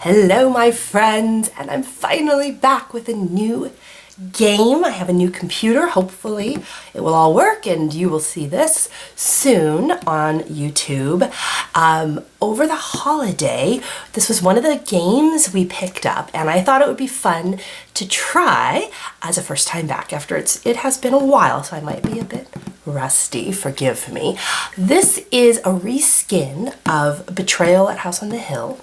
Hello my friends, and I'm finally back with a new game. I have a new computer. Hopefully it will all work and you will see this soon on YouTube. Over the holiday, this was one of the games we picked up and I thought it would be fun to try as a first time back after it has been a while, so I might be a bit rusty, forgive me. This is a reskin of Betrayal at House on the Hill.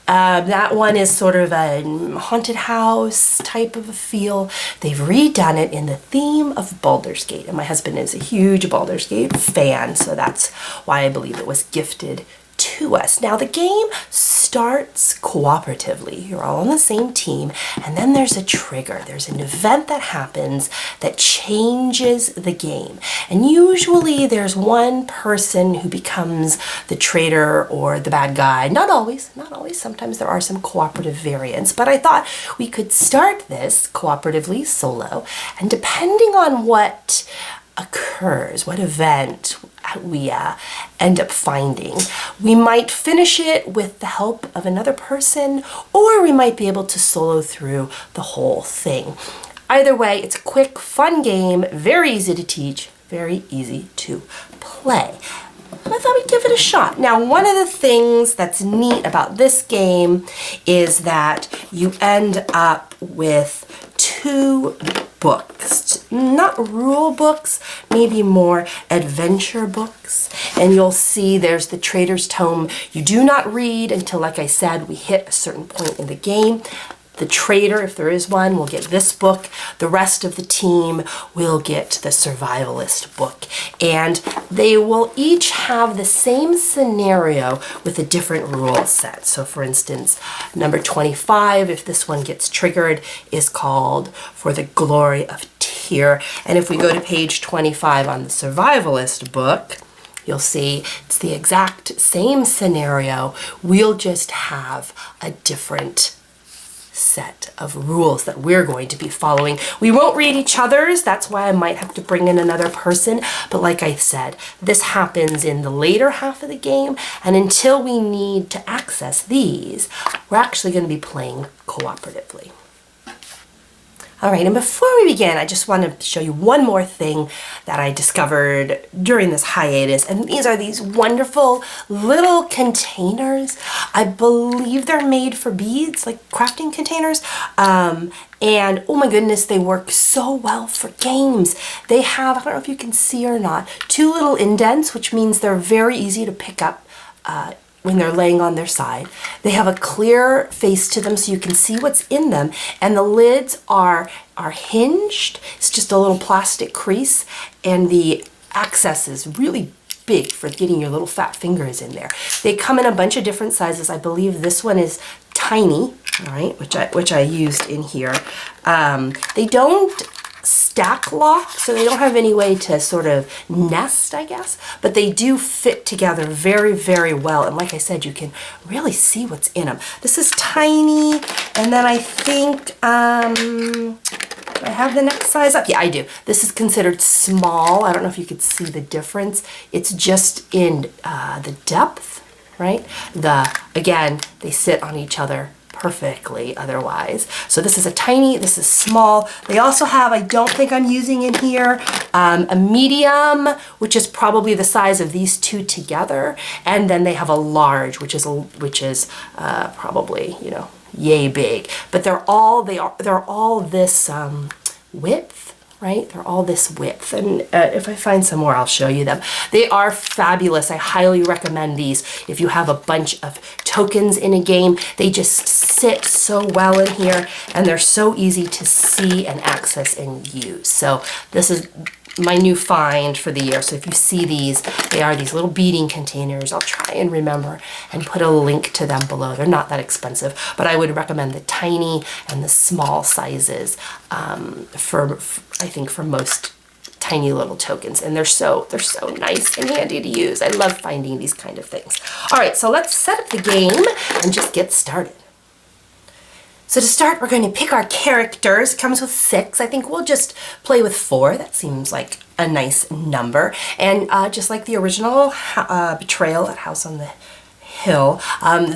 That one is sort of a haunted house type of a feel. They've redone it in the theme of Baldur's Gate, and my husband is a huge Baldur's Gate fan, so that's why I believe it was gifted to us. Now the game starts cooperatively. You're all on the same team, and then there's a trigger. There's an event that happens that changes the game. And usually there's one person who becomes the traitor or the bad guy. Not always. Sometimes there are some cooperative variants, but I thought we could start this cooperatively solo, and depending on what occurs, what event we end up finding, we might finish it with the help of another person, or we might be able to solo through the whole thing. Either way, it's a quick, fun game, very easy to teach, very easy to play. I thought we'd give it a shot. Now, one of the things that's neat about this game is that you end up with two books, not rule books, maybe more adventure books. And you'll see there's the Traitor's Tome. You do not read until, like I said, we hit a certain point in the game. The traitor, if there is one, will get this book. The rest of the team will get the survivalist book. And they will each have the same scenario with a different rule set. So for instance, number 25, if this one gets triggered, is called For the Glory of Tyr. And if we go to page 25 on the survivalist book, you'll see it's the exact same scenario. We'll just have a different set of rules that we're going to be following. We won't read each other's, that's why I might have to bring in another person, but like I said, this happens in the later half of the game, and until we need to access these, we're actually going to be playing cooperatively. All right, and before we begin, I just want to show you one more thing that I discovered during this hiatus, and these are these wonderful little containers. I believe they're made for beads, like crafting containers, and oh my goodness, they work so well for games. They have, I don't know if you can see or not, two little indents, which means they're very easy to pick up when they're laying on their side. They have a clear face to them so you can see what's in them, and the lids are hinged. It's just a little plastic crease, and the access is really big for getting your little fat fingers in there. They come in a bunch of different sizes. I believe this one is tiny, all right, which I used in here. They don't stack lock, so they don't have any way to sort of nest, I guess, but they do fit together very, very well. And like I said, you can really see what's in them. This is tiny, and then I think, do I have the next size up? Yeah, I do. This is considered small. I don't know if you could see the difference. It's just in the depth, right? Again, they sit on each other perfectly otherwise. So this is a tiny, this is small. They also have, I don't think I'm using it here, a medium, which is probably the size of these two together, and then they have a large, which is probably, you know, yay big. But they're all this width. Right? They're all this width, and if I find some more, I'll show you them. They are fabulous. I highly recommend these. If you have a bunch of tokens in a game, they just sit so well in here, and they're so easy to see and access and use. So this is my new find for the year. So if you see these, they are these little beading containers. I'll try and remember and put a link to them below. They're not that expensive, but I would recommend the tiny and the small sizes I think for most tiny little tokens, and they're so nice and handy to use. I love finding these kind of things. All right, so let's set up the game and just get started. So to start, we're going to pick our characters. It comes with 6. I think we'll just play with 4. That seems like a nice number. And just like the original Betrayal at House on the kill.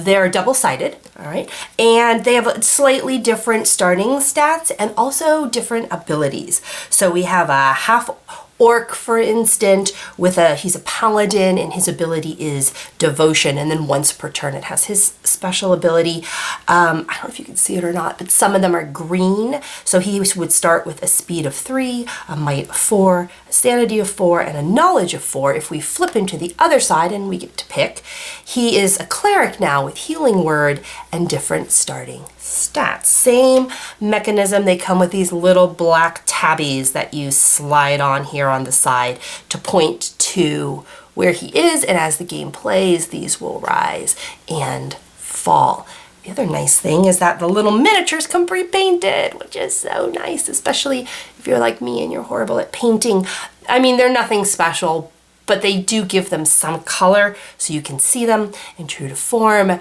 They're double-sided, all right? And they have slightly different starting stats and also different abilities. So we have a half orc, for instance, he's a paladin, and his ability is devotion, and then once per turn it has his special ability. I don't know if you can see it or not, but some of them are green. So he would start with a speed of 3, a might of 4, a sanity of 4, and a knowledge of 4. If we flip him to the other side and we get to pick, he is a cleric now with healing word and different starting stats. Same mechanism. They come with these little black tabbies that you slide on here on the side to point to where he is, and as the game plays, these will rise and fall. The other nice thing is that the little miniatures come pre-painted, which is so nice, especially if you're like me and you're horrible at painting. I mean, they're nothing special, but they do give them some color so you can see them. And true to form,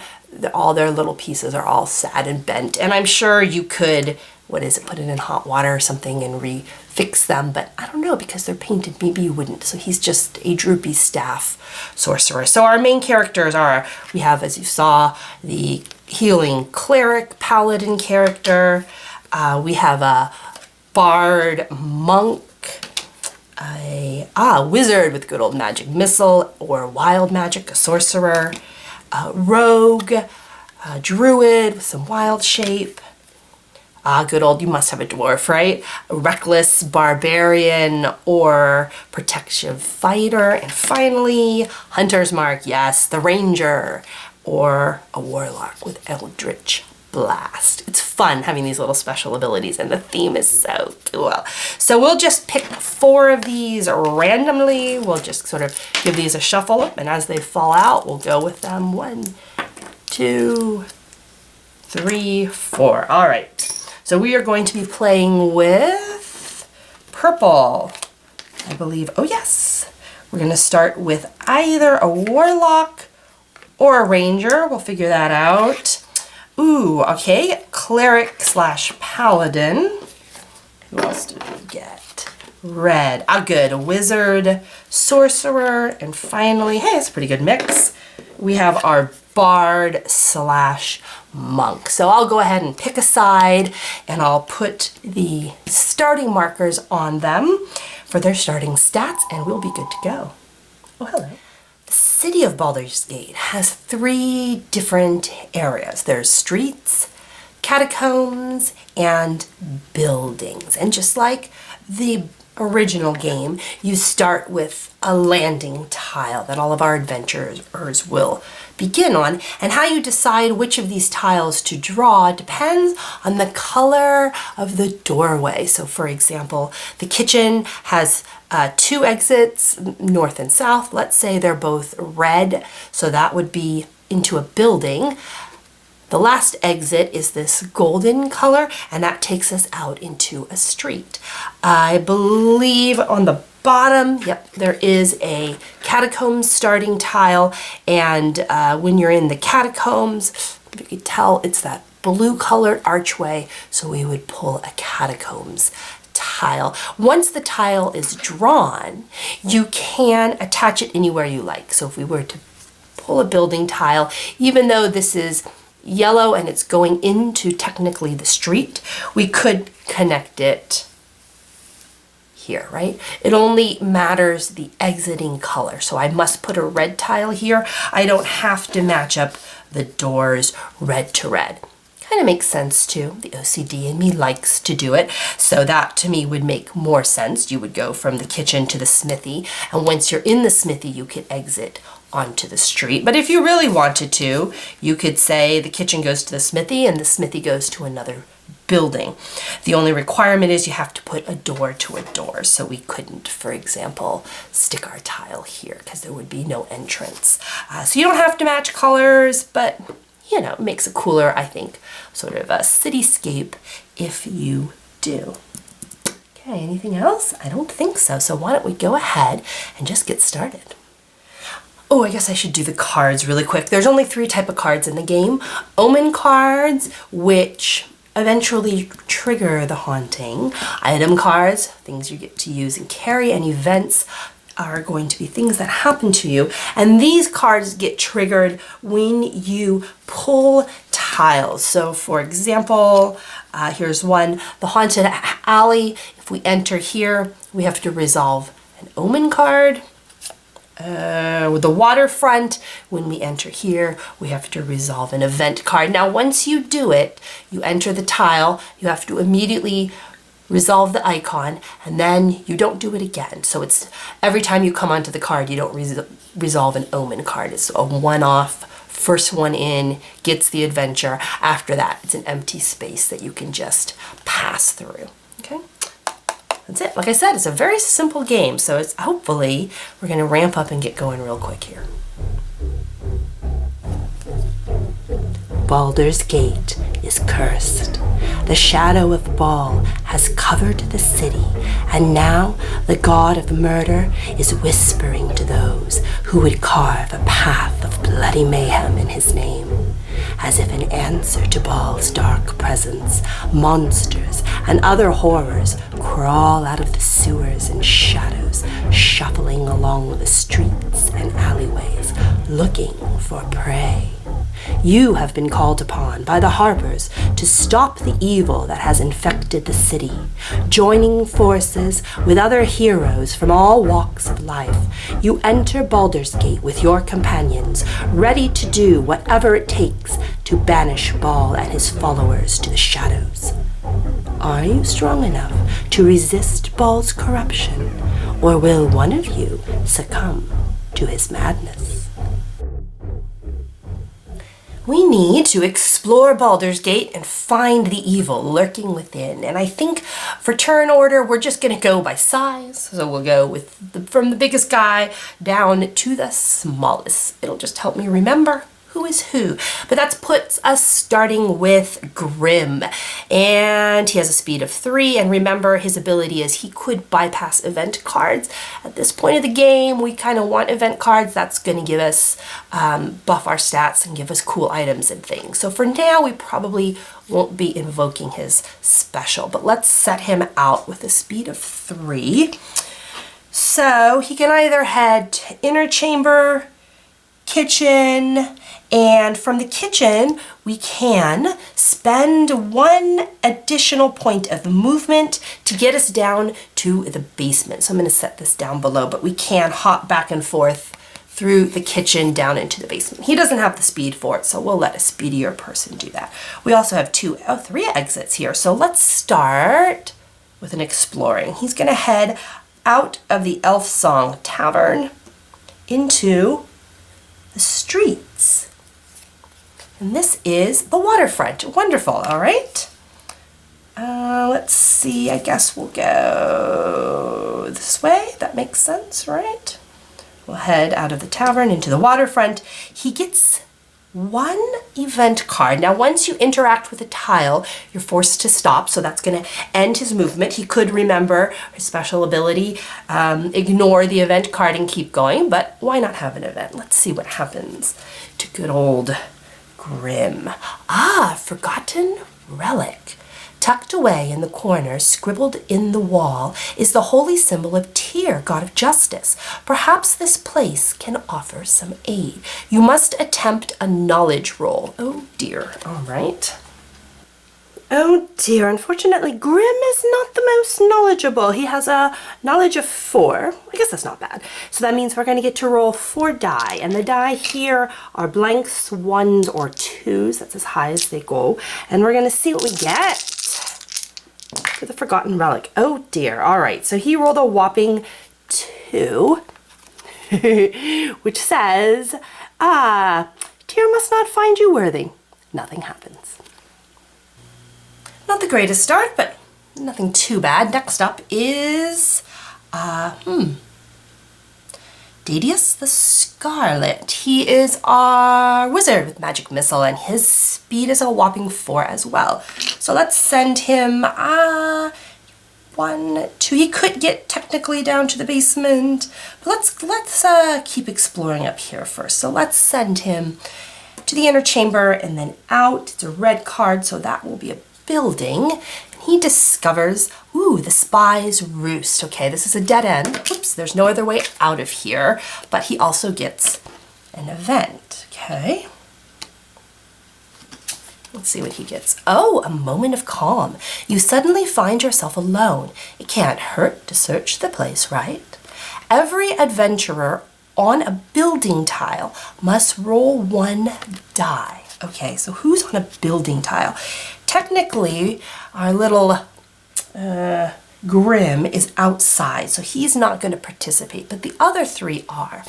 all their little pieces are all sad and bent. And I'm sure you could, put it in hot water or something and fix them, but I don't know, because they're painted, maybe you wouldn't. So he's just a droopy staff sorcerer. So our main characters we have, as you saw, the healing cleric, paladin character. We have a bard monk, a wizard with good old magic missile or wild magic, a sorcerer, a rogue, a druid with some wild shape. Good old, you must have a dwarf, right? A reckless barbarian or protective fighter. And finally, hunter's mark, yes, the ranger or a warlock with eldritch blast. It's fun having these little special abilities, and the theme is so cool. So we'll just pick 4 of these randomly. We'll just sort of give these a shuffle, and as they fall out, we'll go with them. 1, 2, 3, 4. All right. So we are going to be playing with purple, I believe. Oh, yes. We're going to start with either a warlock or a ranger. We'll figure that out. Ooh, okay. Cleric / paladin. Who else did we get? Red. Good. A wizard, sorcerer, and finally, hey, it's a pretty good mix. We have our bard / monk. So I'll go ahead and pick a side, and I'll put the starting markers on them for their starting stats, and we'll be good to go. Oh, hello. The city of Baldur's Gate has 3 different areas. There's streets, catacombs, and buildings. And just like the original game, you start with a landing tile that all of our adventurers will begin on, and how you decide which of these tiles to draw depends on the color of the doorway. So for example, the kitchen has 2 exits, north and south. Let's say they're both red, so that would be into a building. The last exit is this golden color, and that takes us out into a street. I believe on the bottom, yep, there is a catacombs starting tile, and when you're in the catacombs, you can tell it's that blue colored archway, so we would pull a catacombs tile. Once the tile is drawn, you can attach it anywhere you like. So if we were to pull a building tile, even though this is yellow and it's going into technically the street, we could connect it here, right? It only matters the exiting color. So I must put a red tile here. I don't have to match up the doors red to red. Kind of makes sense too. The OCD in me likes to do it. So that to me would make more sense. You would go from the kitchen to the smithy, and once you're in the smithy, you could exit onto the street. But if you really wanted to, you could say the kitchen goes to the smithy and the smithy goes to another building. The only requirement is you have to put a door to a door. So we couldn't, for example, stick our tile here because there would be no entrance. So you don't have to match colors, but you know, it makes a cooler, I think, sort of a cityscape if you do. Okay, anything else? I don't think so. So why don't we go ahead and just get started. Oh, I guess I should do the cards really quick. There's only 3 types of cards in the game. Omen cards, which eventually trigger the haunting. Item cards, things you get to use and carry, and events, are going to be things that happen to you, and these cards get triggered when you pull tiles. So for example, here's one, the Haunted Alley. If we enter here, we have to resolve an omen card. With the Waterfront, when we enter here, we have to resolve an event card. Now, once you do it, you enter the tile, you have to immediately resolve the icon, and then you don't do it again. So it's every time you come onto the card, you don't resolve an omen card. It's a one-off, first one in gets the adventure. After that, it's an empty space that you can just pass through, okay? That's it. Like I said, it's a very simple game, so it's hopefully we're going to ramp up and get going real quick here. Baldur's Gate is cursed. The shadow of Baal has covered the city, and now the god of murder is whispering to those who would carve a path of bloody mayhem in his name. As if in answer to Baal's dark presence, monsters and other horrors crawl out of the sewers and shadows, shuffling along the streets and alleyways, looking for prey. You have been called upon by the Harpers to stop the evil that has infected the city, joining forces with other heroes from all walks of life. You enter Baldur's Gate with your companions, ready to do whatever it takes to banish Baal and his followers to the shadows. Are you strong enough to resist Baal's corruption, or will one of you succumb to his madness? We need to explore Baldur's Gate and find the evil lurking within. And I think for turn order, we're just going to go by size. So we'll go from the biggest guy down to the smallest. It'll just help me remember who is who. But that puts us starting with Grim. And he has a speed of 3. And remember, his ability is he could bypass event cards. At this point of the game, we kind of want event cards. That's going to give us, buff our stats and give us cool items and things. So for now, we probably won't be invoking his special. But let's set him out with a speed of 3. So he can either head to inner chamber, kitchen, and from the kitchen, we can spend 1 additional point of movement to get us down to the basement. So I'm going to set this down below, but we can hop back and forth through the kitchen down into the basement. He doesn't have the speed for it, so we'll let a speedier person do that. We also have 3 exits here. So let's start with an exploring. He's going to head out of the Elf Song Tavern into the streets. And this is the waterfront. Wonderful, all right. Let's see, I guess we'll go this way. That makes sense, right? We'll head out of the tavern into the waterfront. He gets 1 event card. Now, once you interact with a tile, you're forced to stop, so that's going to end his movement. He could remember his special ability, ignore the event card and keep going, but why not have an event? Let's see what happens to good old Grim. Forgotten relic. Tucked away in the corner, scribbled in the wall, is the holy symbol of Tyr, god of justice. Perhaps this place can offer some aid. You must attempt a knowledge roll. Oh dear. All right. Oh dear, unfortunately, Grim is not the most knowledgeable. He has a knowledge of 4. I guess that's not bad. So that means we're going to get to roll 4 die. And the die here are blanks, 1s, or 2s. That's as high as they go. And we're going to see what we get for the Forgotten Relic. Oh dear. All right, so he rolled a whopping 2, which says, Tyr must not find you worthy. Nothing happens. Not the greatest start, but nothing too bad. Next up is, Didius the Scarlet. He is our wizard with magic missile, and his speed is a whopping 4 as well. So let's send him, 1, 2. He could get technically down to the basement, but let's keep exploring up here first. So let's send him to the inner chamber and then out. It's a red card, so that will be a building, and He discovers, ooh, the spy's roost. Okay, this is a dead end. Oops, there's no other way out of here, but he also gets an event, okay? Let's see what he gets. Oh, a moment of calm. You suddenly find yourself alone. It can't hurt to search the place, right? Every adventurer on a building tile must roll 1 die. Okay, so who's on a building tile? Technically, our little Grim is outside, so he's not going to participate, but the other 3 are.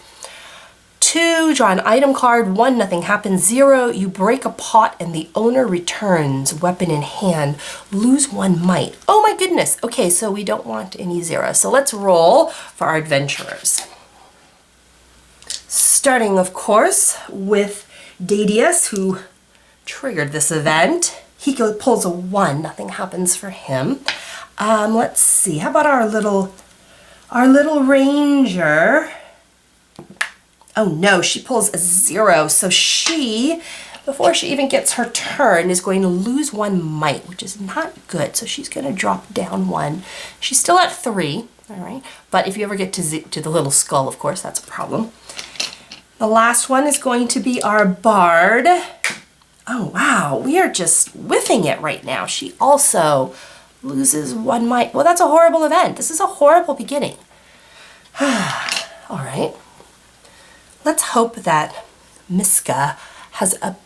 2, draw an item card. 1, nothing happens. 0, you break a pot and the owner returns, weapon in hand. Lose 1 might. Oh my goodness. Okay, so we don't want any 0. So let's roll for our adventurers. Starting, of course, with Didius, who triggered this event. He pulls a 1. Nothing happens for him. Let's see. How about our little ranger? Oh no, she pulls a 0. So she, before she even gets her turn, is going to lose 1 might, which is not good. So she's going to drop down 1. She's still at 3, all right? But if you ever get to the little skull, of course, that's a problem. The last one is going to be our bard. Oh wow, we are just whiffing it right now. She also loses 1 might. Well, that's a horrible event. This is a horrible beginning. All right. Let's hope that Miska has a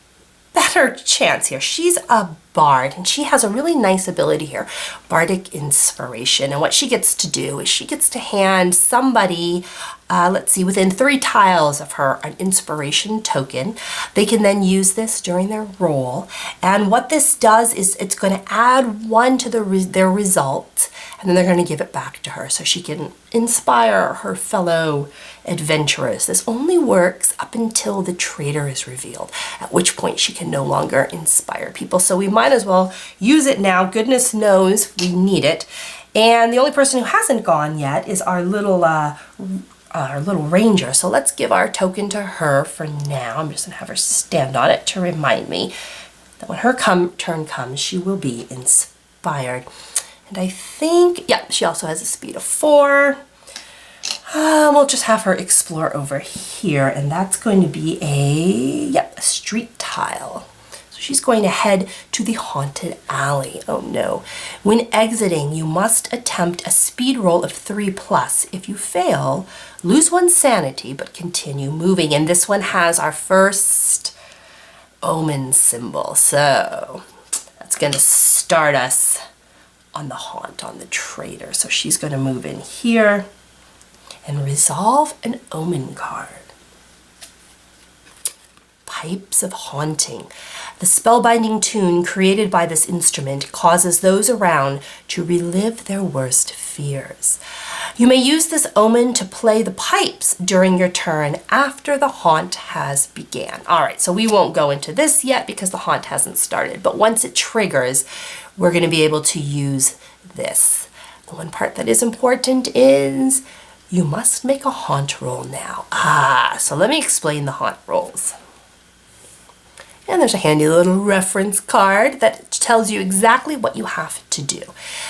better chance here. She's a bard, and she has a really nice ability here, bardic inspiration. And what she gets to do is she gets to hand somebody, let's see, within 3 tiles of her, an inspiration token. They can then use this during their roll. And what this does is it's going to add 1 to their result, and then they're going to give it back to her so she can inspire her fellow adventurers. This only works up until the traitor is revealed, at which point she can no longer inspire people. So we might as well use it now. Goodness knows we need it. And the only person who hasn't gone yet is our little ranger. So let's give our token to her for now. I'm just gonna have her stand on it to remind me that when her turn comes, she will be inspired. And I think, yeah, she also has a speed of 4. We'll just have her explore over here, and that's going to be a street tile. So she's going to head to the haunted alley. Oh no. When exiting, you must attempt a speed roll of 3+. If you fail, lose 1 sanity, but continue moving. And this one has our first omen symbol. So that's going to start us on the haunt, on the traitor. So she's going to move in here and resolve an omen card. Pipes of Haunting. The spellbinding tune created by this instrument causes those around to relive their worst fears. You may use this omen to play the pipes during your turn after the haunt has began. All right, so we won't go into this yet because the haunt hasn't started, but once it triggers, we're going to be able to use this. The one part that is important is you must make a haunt roll now. So let me explain the haunt rolls. And there's a handy little reference card that tells you exactly what you have to do.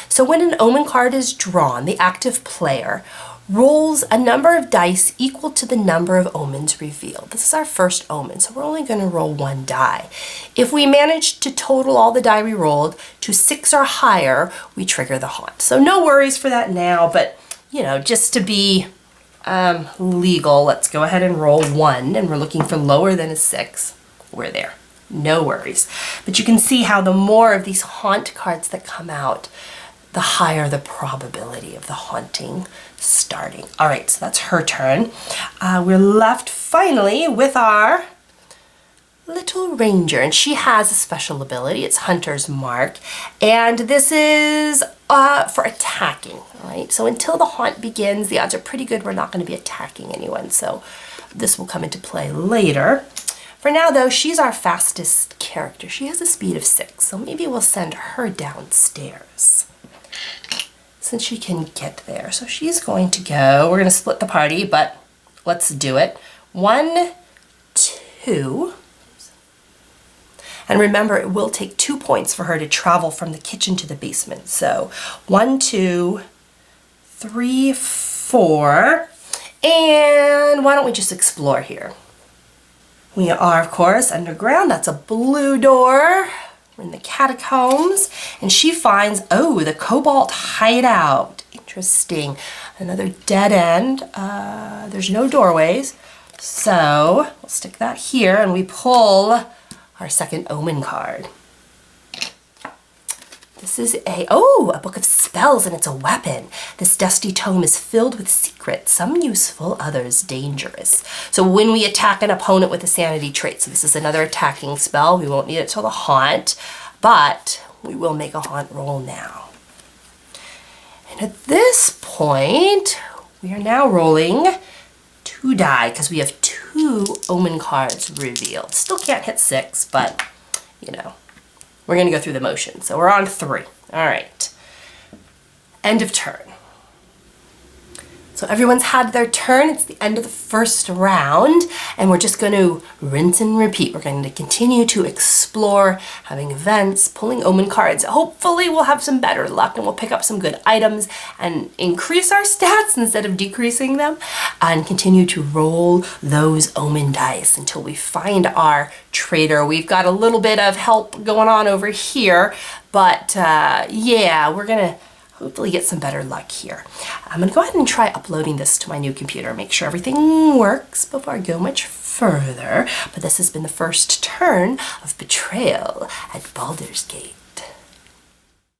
So when an omen card is drawn, the active player rolls a number of dice equal to the number of omens revealed. This is our first omen, so we're only going to roll 1 die. If we manage to total all the die we rolled to 6 or higher, we trigger the haunt. So no worries for that now, but you know, just to be legal, let's go ahead and roll 1, and we're looking for lower than a 6. We're there. No worries. But you can see how the more of these haunt cards that come out, the higher the probability of the haunting starting. All right, so that's her turn. We're left finally with our little ranger, and she has a special ability. It's Hunter's Mark, and this is for attacking. All right, so until the haunt begins, the odds are pretty good we're not going to be attacking anyone, so this will come into play later. For now, though, she's our fastest character. She has a speed of 6, so maybe we'll send her downstairs since she can get there. So she's going to go. We're going to split the party, but let's do it. 1, 2. And remember, it will take 2 points for her to travel from the kitchen to the basement. So 1, 2, 3, 4. And why don't we just explore here? We are, of course, underground. That's a blue door. We're in the catacombs. And she finds, oh, the cobalt hideout. Interesting. Another dead end. There's no doorways. So we'll stick that here and we pull our second omen card. This is a book of spells, and it's a weapon. This dusty tome is filled with secrets, some useful, others dangerous. So when we attack an opponent with a sanity trait, so this is another attacking spell, we won't need it till the haunt, but we will make a haunt roll now. And at this point, we are now rolling 2 die, because we have 2 omen cards revealed. Still can't hit 6, but, you know, we're going to go through the motion. So we're on 3. All right. End of turn. So everyone's had their turn. It's the end of the first round, and we're just going to rinse and repeat. We're going to continue to explore, having events, pulling omen cards. Hopefully we'll have some better luck and we'll pick up some good items and increase our stats instead of decreasing them, and continue to roll those omen dice until we find our traitor. We've got a little bit of help going on over here, but yeah, we're going to hopefully get some better luck here. I'm going to go ahead and try uploading this to my new computer, make sure everything works before I go much further. But this has been the first turn of Betrayal at Baldur's Gate.